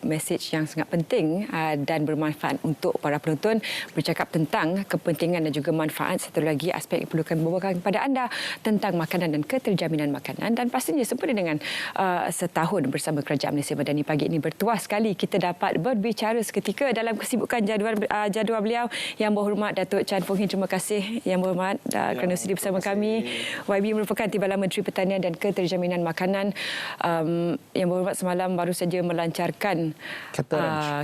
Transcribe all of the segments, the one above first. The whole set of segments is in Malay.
mesej yang sangat penting dan bermanfaat untuk para penonton, bercakap tentang kepentingan dan juga manfaat. Satu lagi aspek yang perlukan bawakan kepada anda tentang makanan dan keterjaminan makanan, dan pastinya sempena dengan setahun bersama Kerajaan Malaysia Madani. Pagi ini bertuah sekali kita dapat berbicara seketika dalam kesibukan jadual beliau. Yang berhormat Datuk Chan Fong Hin, terima kasih yang berhormat kerana sudi bersama kami. YB merupakan Timbalan Menteri Pertanian dan Keterjaminan Makanan. Yang berhormat semalam baru saja melancarkan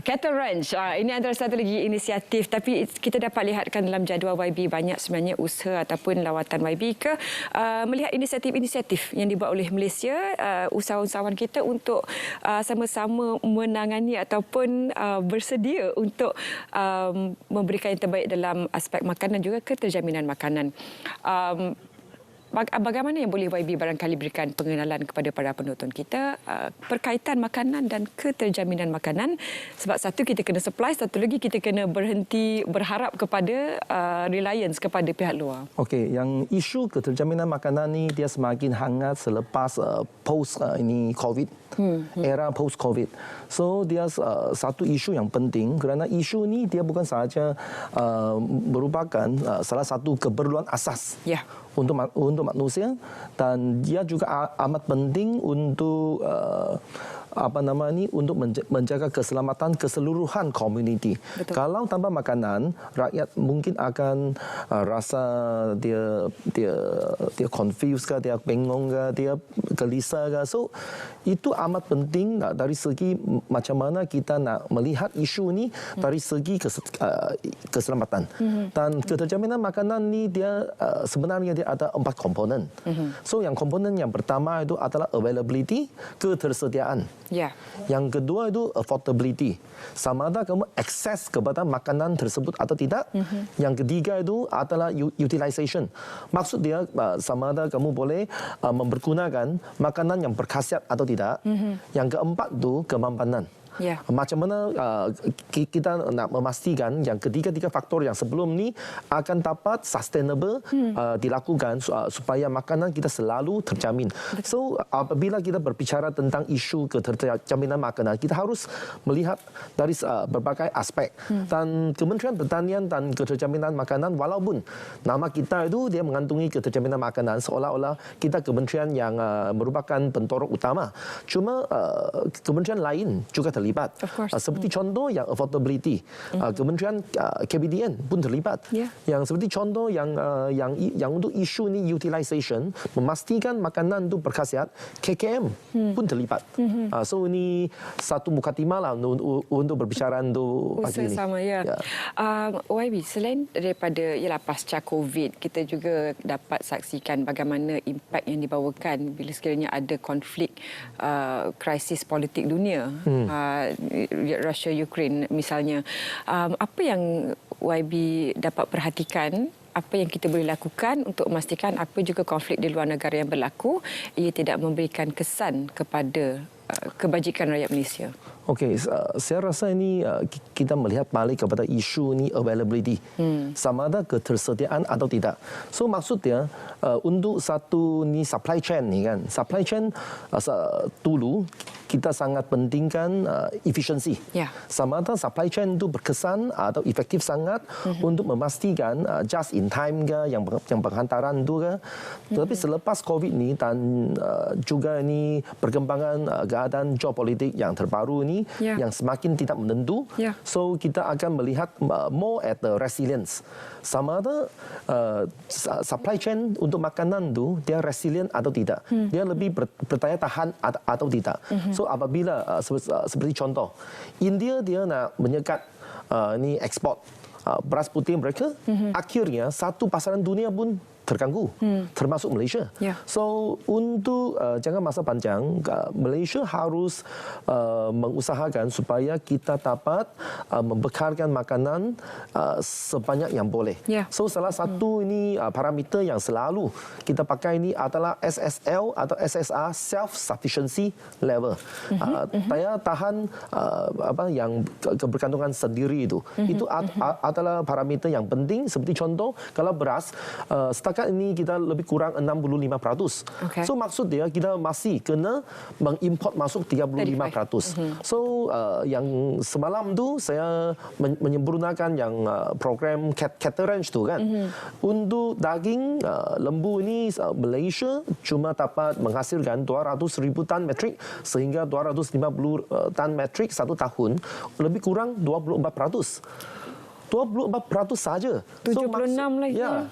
Cattle Ranch. Ini antara satu lagi inisiatif, tapi kita dapat lihatkan dalam jadual YB banyak sebenarnya usaha ataupun lawatan YB ke melihat inisiatif-inisiatif yang dibuat oleh Malaysia, usahawan-usahawan kita untuk sama-sama menangani ataupun bersedia untuk memberikan yang terbaik dalam aspek makanan juga keterjaminan makanan. Bagaimana yang boleh YB barangkali berikan pengenalan kepada para penonton kita berkaitan makanan dan keterjaminan makanan? Sebab satu, kita kena supply, satu lagi kita kena berhenti berharap kepada reliance kepada pihak luar. Okey, yang isu keterjaminan makanan ni dia semakin hangat selepas post ini COVID, era post COVID. So dia satu isu yang penting kerana isu ni dia bukan sahaja merupakan salah satu keperluan asas. Ya. Untuk manusia, dan dia juga amat penting untuk untuk menjaga keselamatan keseluruhan komuniti. Betul. Kalau tanpa makanan, rakyat mungkin akan rasa dia confused ke, dia bingung ke, dia gelisah ke. So itu amat penting dari segi macam mana kita nak melihat isu ni dari segi keselamatan. Dan keterjaminan makanan ni dia sebenarnya dia ada 4 komponen. So yang komponen yang pertama itu adalah availability, ketersediaan. Ya. Yang kedua itu affordability, sama ada kamu akses kepada makanan tersebut atau tidak. Yang ketiga itu adalah utilization. Maksud dia sama ada kamu boleh mempergunakan makanan yang berkhasiat atau tidak. Yang keempat itu kemampanan. Ya. Macam mana kita nak memastikan yang ketiga-tiga faktor yang sebelum ni akan dapat sustainable dilakukan supaya makanan kita selalu terjamin. So apabila kita berbicara tentang isu keterjaminan makanan, kita harus melihat dari berbagai aspek. Dan Kementerian Pertanian dan Keterjaminan Makanan, walaupun nama kita itu dia mengandungi keterjaminan makanan, seolah-olah kita kementerian yang merupakan pentorok utama. Cuma kementerian lain juga terlibat. Seperti contoh yang affordability, Kementerian KBDN pun terlibat. Yang seperti contoh yang untuk isu ni utilization, memastikan makanan itu berkhasiat, KKM pun terlibat. So ini satu mukadimah lah untuk berbicara untuk pagi ini. Sama ya. YB, selain daripada pasca COVID, kita juga dapat saksikan bagaimana impak yang dibawakan bila sekiranya ada konflik krisis politik dunia. Russia Ukraine misalnya. Apa yang YB dapat perhatikan, apa yang kita boleh lakukan untuk memastikan apa juga konflik di luar negara yang berlaku ia tidak memberikan kesan kepada kebajikan rakyat Malaysia? Okey, saya rasa ini kita melihat balik kepada isu ni availability. Sama ada ketersediaan atau tidak. So maksudnya untuk satu ni supply chain ni kan. Supply chain dulu kita sangat pentingkan efisiensi. Ya. Sama ada supply chain itu berkesan atau efektif sangat untuk memastikan just in time ke yang penghantaran itu ke. Tetapi selepas COVID ni dan juga ni perkembangan keadaan geopolitik yang terbaru ni yang semakin tidak menentu. So kita akan melihat more at the resilience. Sama ada supply chain untuk makanan tu dia resilient atau tidak. Dia lebih berdaya tahan atau tidak. So apabila seperti contoh India dia nak menyekat ni ekspor beras putih mereka, akhirnya satu pasaran dunia pun terganggu, termasuk Malaysia. So untuk jangka masa panjang, Malaysia harus mengusahakan supaya kita dapat membekalkan makanan sebanyak yang boleh. So salah satu ini parameter yang selalu kita pakai ini adalah SSL atau SSR, self sufficiency level. Daya tahan yang kebergantungan sendiri itu. Itu adalah parameter yang penting. Seperti contoh, kalau beras setakat setakat ini kita lebih kurang 65%. So maksud dia kita masih kena mengimport masuk 35%. So yang semalam tu saya menyempurnakan yang program caterage tu kan. Untuk daging lembu ini Malaysia cuma dapat menghasilkan 200,000 tan metrik sehingga 250 tan metrik satu tahun, lebih kurang 24%. 24% saja. 76 lagi. Ya.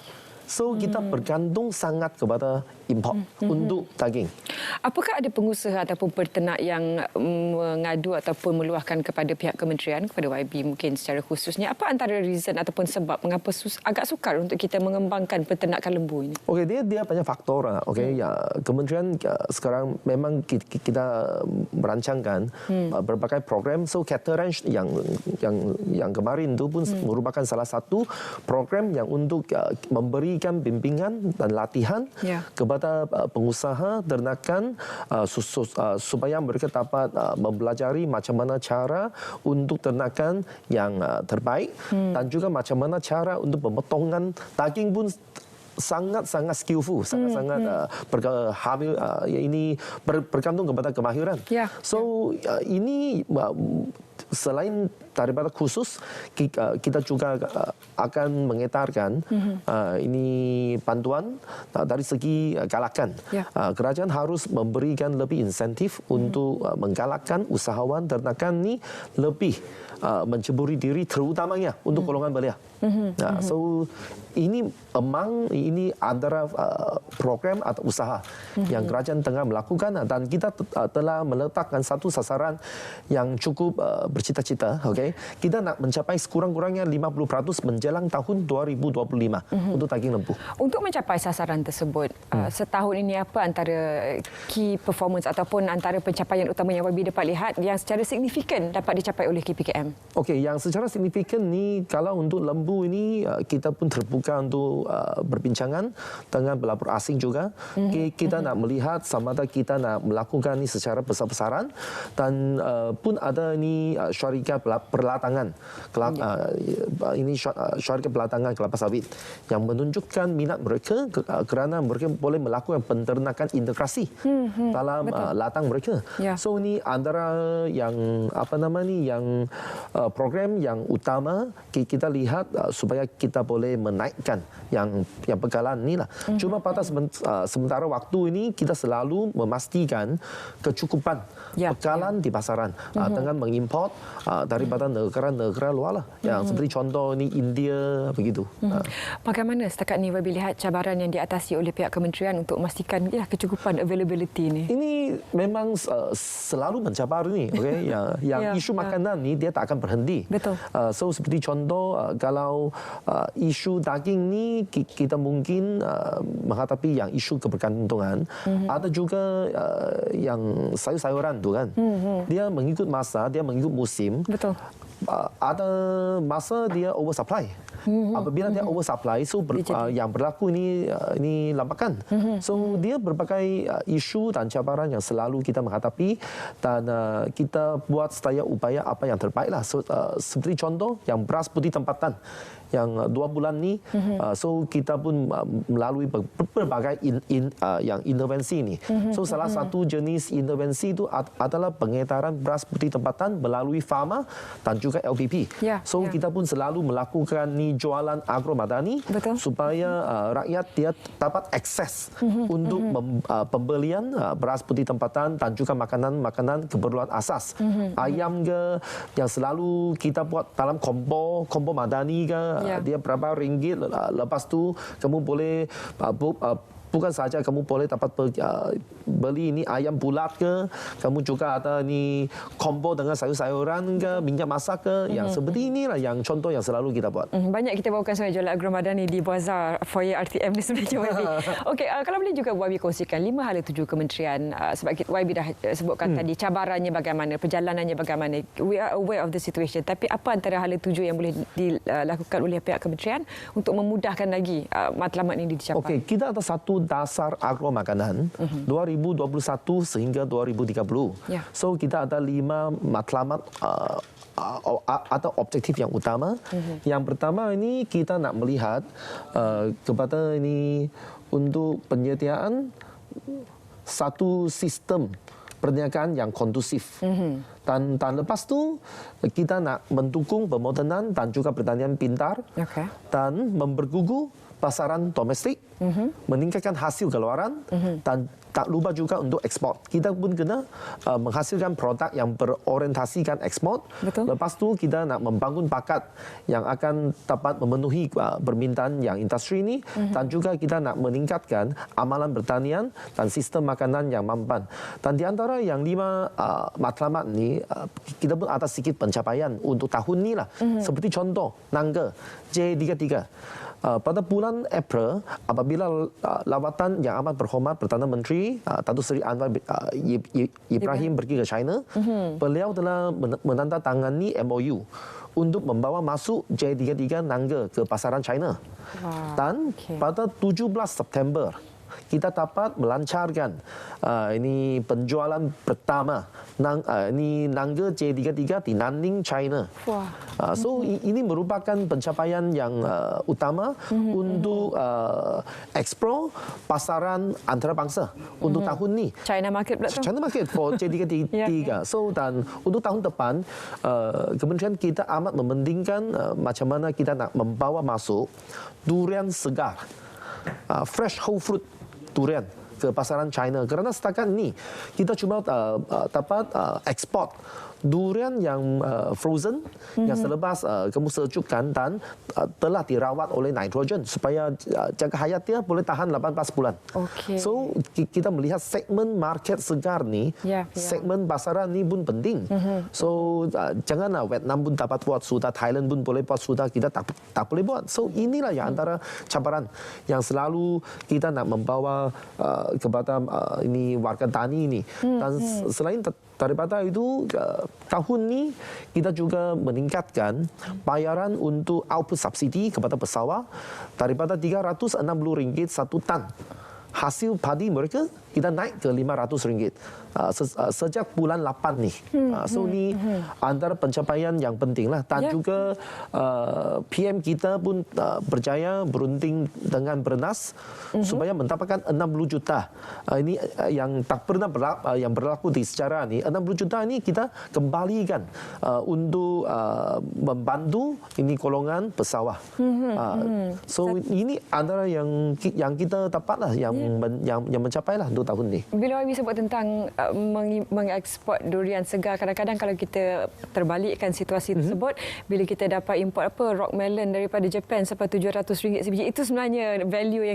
So kita bergantung sangat kepada import untuk daging. Apakah ada pengusaha ataupun peternak yang mengadu ataupun meluahkan kepada pihak kementerian, kepada YB mungkin secara khususnya, apa antara reason ataupun sebab mengapa agak sukar untuk kita mengembangkan peternakan lembu ini? Okey, dia banyak faktor lah. Okey, ya, kementerian sekarang memang kita merancangkan berbagai program. So caterage yang kemarin itu pun merupakan salah satu program yang untuk memberikan bimbingan dan latihan kepada pengusaha ternakan supaya mereka dapat mempelajari macam mana cara untuk ternakan yang terbaik dan juga macam mana cara untuk pemotongan daging pun sangat-sangat skillful, sangat-sangat ini bergantung kepada kemahiran. So ini selain daripada khusus, kita juga akan mengedarkan ini bantuan dari segi galakan. Kerajaan harus memberikan lebih insentif untuk menggalakkan usahawan ternakan ini lebih menceburi diri, terutamanya untuk golongan belia. So ini antara program atau usaha yang kerajaan tengah melakukan, dan kita telah meletakkan satu sasaran yang cukup bercita-cita. Kita nak mencapai sekurang-kurangnya 50% menjelang tahun 2025 untuk daging lembu. Untuk mencapai sasaran tersebut, setahun ini apa antara key performance ataupun antara pencapaian utama yang YB dapat lihat yang secara signifikan dapat dicapai oleh KPKM? Okey, yang secara signifikan ni kalau untuk lembu ini kita pun terbuka untuk berbincangan dengan pelapor asing juga. Kita nak melihat sama ada kita nak melakukan ini secara besar-besaran, dan pun ada ni syarikat perlatangan syarikat perlatangan kelapa sawit yang menunjukkan minat mereka kerana mereka boleh melakukan penternakan integrasi dalam latang mereka. So ini antara yang yang program yang utama kita lihat supaya kita boleh menaikkan yang bekalan inilah. Cuma pada sementara waktu ini kita selalu memastikan kecukupan bekalan di pasaran dengan mengimport daripada negara-negara luar lah. Yang seperti contoh ni India begitu. Bagaimana setakat ni YB lihat cabaran yang diatasi oleh pihak kementerian untuk memastikan kecukupan availability ni? Ini memang selalu mencabar ni, okey. Yang isu makanan ni dia tak akan berhenti. Betul. So seperti contoh kalau isu daging ni kita mungkin menghadapi yang isu kebergantungan. Ada juga yang sayur-sayuran tu kan. Dia mengikut masa, dia mengikut musim. Betul. Ada masa dia oversupply. Apabila dia oversupply, so yang berlaku ini lambakan. So dia berbagai isu dan cabaran yang selalu kita menghadapi, dan kita buat setiap upaya apa yang terbaiklah. So seperti contoh yang beras putih tempatan yang 2 bulan ni, so kita pun melalui berbagai yang intervensi ni. So salah satu jenis intervensi itu adalah pengedaran beras putih tempatan melalui Pharma dan juga LPP. So kita pun selalu melakukan ni jualan agromadani supaya rakyat dia dapat akses untuk pembelian beras putih tempatan dan juga makanan-makanan keperluan asas. Ayam ke yang selalu kita buat dalam kompor madani ke, dia berapa ringgit, lepas tu kamu boleh bukan saja kamu boleh dapat beli ini ayam bulat ke, kamu juga ada ni combo dengan sayur-sayuran ke, minyak masak ke, yang seperti inilah yang contoh yang selalu kita buat. Banyak kita bawakan sebenarnya jualan agromadani di bazar foyer RTM ni sebenarnya YB. Okey, kalau boleh juga YB kongsikan 5 hala tuju kementerian, sebab YB dah sebutkan tadi cabarannya bagaimana, perjalanannya bagaimana. We are aware of the situation, tapi apa antara hala tuju yang boleh dilakukan oleh pihak kementerian untuk memudahkan lagi matlamat ini dicapai? Okey, kita ada satu dasar agro makanan 2021 sehingga 2030. Ya. So kita ada 5 matlamat atau objektif yang utama. Yang pertama ini kita nak melihat kepada ini untuk penyediaan satu sistem perniagaan yang kondusif. Dan lepas tu kita nak mendukung pemodenan dan juga pertanian pintar dan mempergugu pasaran domestik, meningkatkan hasil keluaran dan tak lupa juga untuk ekspor. Kita pun kena menghasilkan produk yang berorientasikan ekspor. Betul. Lepas tu kita nak membangun bakat yang akan dapat memenuhi permintaan yang industri ini dan juga kita nak meningkatkan amalan pertanian dan sistem makanan yang mampan. Dan di antara yang 5 matlamat ni kita pun ada sedikit pencapaian untuk tahun ni lah. Seperti contoh Nangka J33. Pada bulan April, apabila lawatan yang amat berhormat Perdana Menteri Datuk Seri Anwar Ibrahim pergi ke China, beliau telah menandatangani MOU untuk membawa masuk J33 Nangka ke pasaran China. Dan pada 17 September, kita dapat melancarkan ini penjualan pertama ini Nangka J33 di Nanning, China. So ini merupakan pencapaian yang utama untuk eksplor pasaran antarabangsa untuk tahun ni. China market pula tu. China market for J33. So dan untuk tahun depan kementerian kita amat mementingkan macam mana kita nak membawa masuk durian segar, fresh whole fruit durian ke pasaran China. Kerana setakat ini kita cuma dapat ekspor durian yang frozen yang selepas kamu sejukkan dan telah dirawat oleh nitrogen supaya jangka hayat dia boleh tahan 18 bulan. So kita melihat segmen market segar ni, segmen pasaran ni pun penting. So janganlah Vietnam pun dapat buat sudah, Thailand pun boleh buat sudah, kita tak boleh buat. So inilah yang antara cabaran yang selalu kita nak membawa kepada ini warga tani ini. Dan selain daripada itu, tahun ini kita juga meningkatkan bayaran untuk output subsidi kepada pesawat daripada RM360 satu tan. Hasil padi mereka kita naik ke RM500 sejak bulan 8 ni. So ni antara pencapaian yang penting lah. Dan juga PM kita pun berjaya berunding dengan Bernas supaya mendapatkan 60 juta. Ini yang tak pernah berlaku di sejarah ni. 60 juta ini kita kembalikan untuk membantu ini golongan pesawat. So ini antara yang kita dapat lah, yang mencapai lah untuk tahun ni. Bila Wabi sebut tentang mengeksport durian segar, kadang-kadang kalau kita terbalikkan situasi tersebut, bila kita dapat import rock melon daripada Jepun sampai RM700 sebiji, itu sebenarnya value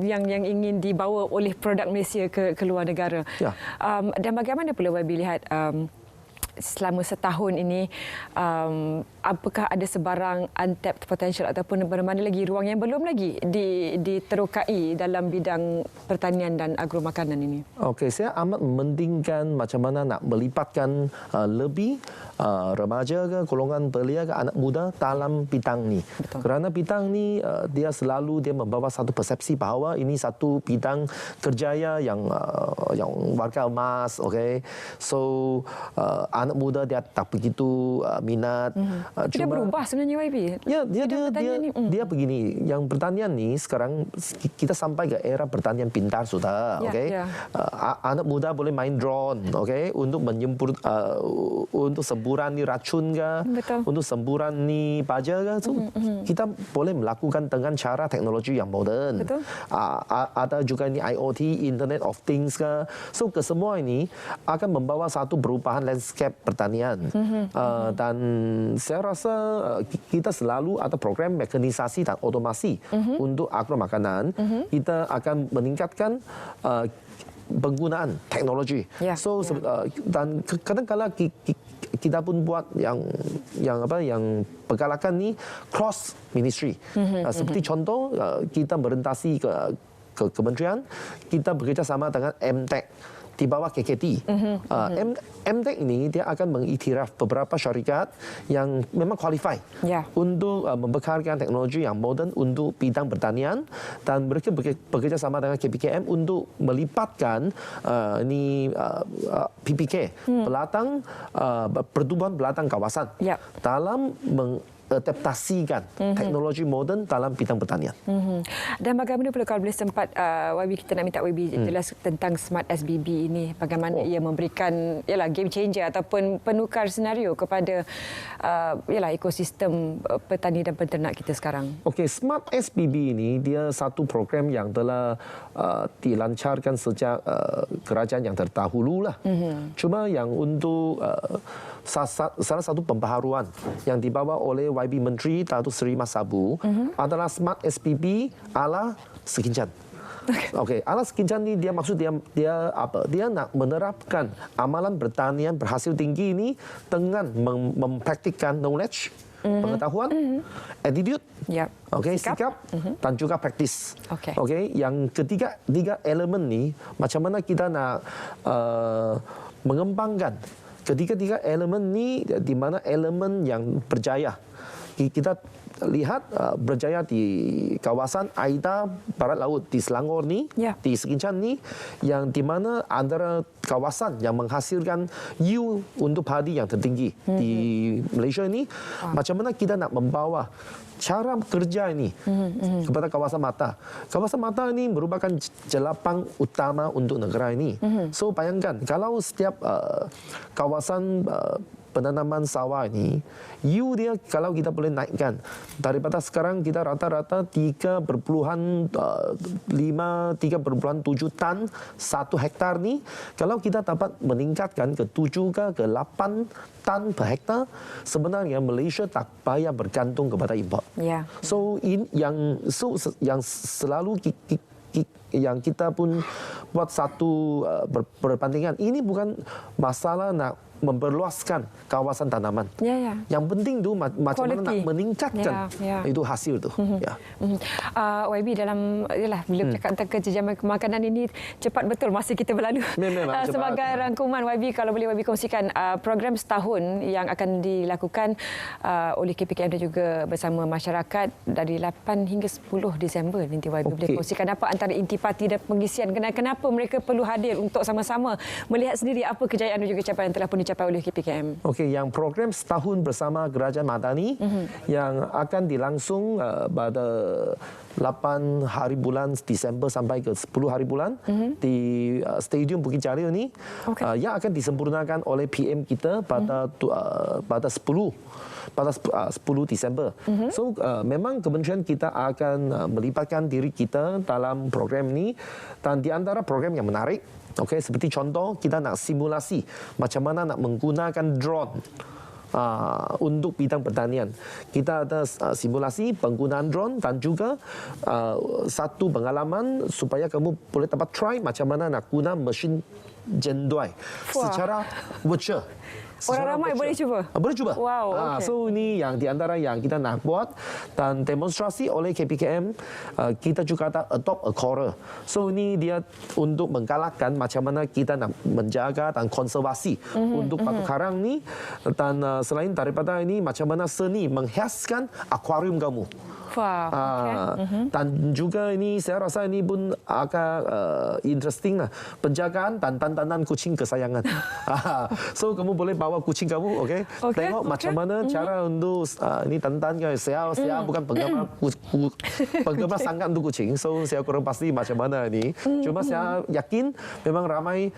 yang ingin dibawa oleh produk Malaysia ke luar negara. Dan bagaimana pula Wabi lihat selama setahun ini, apakah ada sebarang untapped potential ataupun mana lagi ruang yang belum lagi diterokai dalam bidang pertanian dan agro makanan ini? Okey, saya amat mementingkan macam mana nak melibatkan lebih remaja ke, golongan belia ke, anak muda dalam bidang ni. Kerana bidang ni dia membawa satu persepsi bahawa ini satu bidang kerjaya yang warga emas. Okay, so anak muda dia tak begitu minat. Dia berubah sebenarnya YB. Ya, dia begini. Yang pertanian ni sekarang kita sampai ke era pertanian pintar sudah. Anak muda boleh main drone, untuk menyembur untuk semburan ni racun ke, untuk semburan ni baja ke. So, kita boleh melakukan dengan cara teknologi yang moden. Ada juga ni IoT, Internet of Things ke. So kesemua ini akan membawa satu perubahan landscape pertanian. Dan saya rasa kita selalu ada program mekanisasi dan otomasi untuk agro makanan. Kita akan meningkatkan penggunaan teknologi. Dan kadang-kadang kita pun buat yang pergalakan ni cross ministry. Seperti contoh kita merentasi ke kementerian, kita bekerjasama dengan MTech di bawah KKT. MTEK ini dia akan mengiktiraf beberapa syarikat yang memang qualify untuk membekalkan teknologi yang moden untuk bidang pertanian, dan mereka bekerja sama dengan KPKM untuk melipatkan PPK pelatang pertumbuhan pelatang kawasan dalam adaptasikan teknologi moden dalam bidang pertanian. Dan bagaimana pula kalau boleh sempat YB, kita nak minta YB jelas tentang Smart SBB ini, bagaimana ia memberikan game changer ataupun penukar senario kepada ekosistem petani dan peternak kita sekarang. Okey, Smart SBB ini dia satu program yang telah dilancarkan sejak kerajaan yang terdahulu lah. Cuma yang untuk salah satu pembaharuan yang dibawa oleh YB Menteri Datuk Seri Mas Sabu adalah Smart SPB ala Sekincan. Okey, ala Sekincan ni dia maksud dia apa? Dia nak menerapkan amalan pertanian berhasil tinggi ini dengan mempraktikkan knowledge, pengetahuan, attitude, sikap dan juga praktis. Okey, yang tiga elemen ni macam mana kita nak mengembangkan ketiga elemen ni, di mana elemen yang berjaya. Kita lihat berjaya di kawasan Aida Barat Laut di Selangor ni, di Sekincan ni, yang di mana antara kawasan yang menghasilkan yield untuk padi yang tertinggi di Malaysia ini. Macam mana kita nak membawa cara kerja ini kepada kawasan mata. Kawasan mata ini merupakan jelapang utama untuk negara ini. So bayangkan kalau setiap kawasan penanaman sawah ini, yield dia kalau kita boleh naikkan daripada sekarang kita rata-rata 3,5, 3,7 tan satu hektar ni, kalau kita dapat meningkatkan ke 7 ke 8 tan per hektar, sebenarnya Malaysia tak payah bergantung kepada import. So yang selalu yang kita pun buat satu perbandingan, ini bukan masalah nak memperluaskan kawasan tanaman. Yang penting tu macam mana nak meningkatkan itu hasil tu. YB dalam bila bercakap tentang kejejaman makanan ini, cepat betul masa kita berlalu. Sebagai rangkuman YB, kalau boleh YB kongsikan program setahun yang akan dilakukan oleh KPKM dan juga bersama masyarakat dari 8 hingga 10 Disember nanti. YB boleh kongsikan apa antara intipati dan pengisian, kenapa mereka perlu hadir untuk sama-sama melihat sendiri apa kejayaan dan juga capaian yang telah pun dicapai oleh KPKM. Okey, yang program setahun bersama Kerajaan Madani yang akan dilangsung pada 8 hari bulan Disember sampai ke 10 hari bulan di Stadium Bukit Jalil ni, yang akan disempurnakan oleh PM kita pada 10 Disember. So memang kementerian kita akan melibatkan diri kita dalam program ni, dan di antara program yang menarik, seperti contoh kita nak simulasi macam mana nak menggunakan drone untuk bidang pertanian. Kita ada simulasi penggunaan drone dan juga satu pengalaman supaya kamu boleh dapat try macam mana nak guna mesin jenduai secara virtual. Orang ramai boleh cuba? Boleh cuba. Wow. So ini yang di antara yang kita nak buat, dan demonstrasi oleh KPKM. Kita juga ada adopt a coral. So ini dia untuk menggalakkan macam mana kita nak menjaga dan konservasi untuk batu karang ni, dan selain daripada ini macam mana seni menghiaskan akuarium kamu. Dan juga ini saya rasa ini pun agak interesting lah, penjagaan dan tantanan kucing kesayangan. So kamu boleh bawa kucing kamu, tengok macam mana cara untuk ini tantan. Saya bukan penggemar sangat untuk kucing, so saya kurang pasti macam mana ini. Cuma saya yakin memang ramai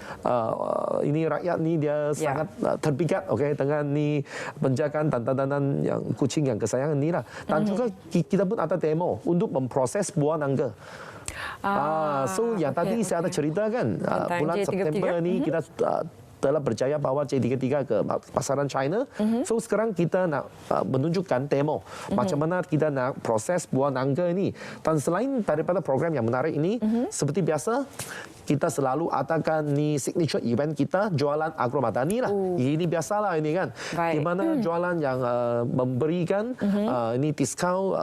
ini rakyat ni dia sangat terpikat dengan ni penjagaan dan tantanan yang kucing yang kesayangan ni lah. Dan juga kita pun ada demo untuk memproses buah nangka. So yang tadi saya ada cerita kan, bulan September ni kita telah berjaya bawa J33 ke pasaran China. So sekarang kita nak menunjukkan demo macam mana kita nak proses buah nangka ini. Dan selain daripada program yang menarik ini, seperti biasa kita selalu adakan ni signature event kita, jualan agromadani lah. Ini biasalah ini kan. Baik. Di mana jualan yang memberikan ini diskaun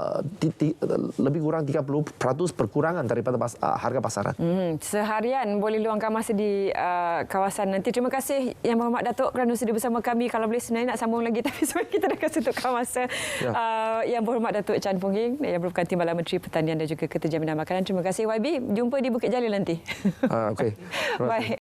lebih kurang 30% perkurangan daripada harga pasaran. Seharian boleh luangkan masa di kawasan nanti. Terima kasih Yang Berhormat Datuk kerana sudah bersama kami. Kalau boleh sebenarnya nak sambung lagi tapi sebenarnya kita dah kasi tukar masa. Yang Berhormat Datuk Chan Pong Hing yang merupakan Timbalan Menteri Pertanian dan juga Keterjaminan Makanan. Terima kasih YB. Jumpa di Bukit Jalil nanti. Okey. Baik.